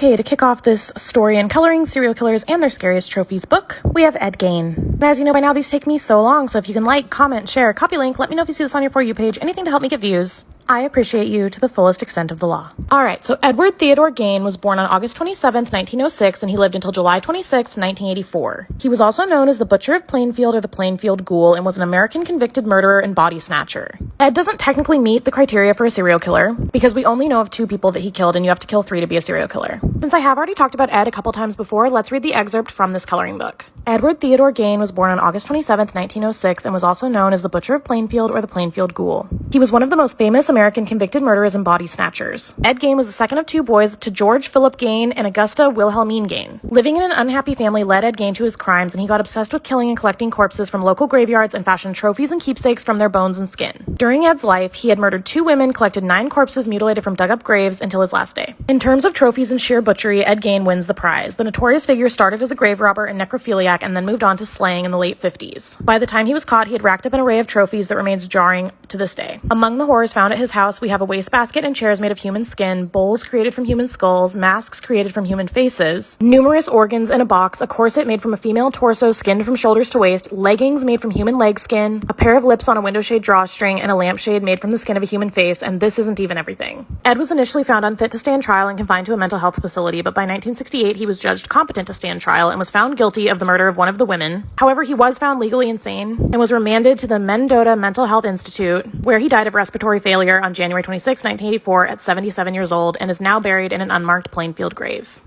Okay, to kick off this story in Coloring Serial Killers and Their Scariest Trophies book, we have Ed Gein. And as you know by now, these take me so long, so if you can like, comment, share, copy link, let me know if you see this on your For You page, anything to help me get views. I appreciate you to the fullest extent of the law. Alright, so Edward Theodore Gein was born on August 27th, 1906, and he lived until July 26th, 1984. He was also known as the Butcher of Plainfield or the Plainfield Ghoul and was an American convicted murderer and body snatcher. Ed doesn't technically meet the criteria for a serial killer, because we only know of 2 people that he killed and you have to kill 3 to be a serial killer. Since I have already talked about Ed a couple times before, let's read the excerpt from this coloring book. Edward Theodore Gein was born on August 27th, 1906, and was also known as the Butcher of Plainfield or the Plainfield Ghoul. He was one of the most famous American convicted murderers and body snatchers. Ed Gein was the second of 2 boys to George Philip Gein and Augusta Wilhelmine Gein. Living in an unhappy family led Ed Gein to his crimes, and he got obsessed with killing and collecting corpses from local graveyards and fashioned trophies and keepsakes from their bones and skin. During Ed's life, he had murdered 2 women, collected 9 corpses mutilated from dug-up graves until his last day. In terms of trophies and sheer butchery, Ed Gein wins the prize. The notorious figure started as a grave robber and necrophiliac and then moved on to slaying in the late 50s. By the time he was caught, he had racked up an array of trophies that remains jarring to this day. Among the horrors found at his house, we have a wastebasket and chairs made of human skin, bowls created from human skulls, masks created from human faces, numerous organs in a box, a corset made from a female torso skinned from shoulders to waist, leggings made from human leg skin, a pair of lips on a window shade drawstring, and a lampshade made from the skin of a human face, and this isn't even everything. Ed was initially found unfit to stand trial and confined to a mental health facility, but by 1968 he was judged competent to stand trial and was found guilty of the murder of one of the women. However, he was found legally insane and was remanded to the Mendota Mental Health Institute, where he died of respiratory failure on January 26, 1984 at 77 years old and is now buried in an unmarked Plainfield grave.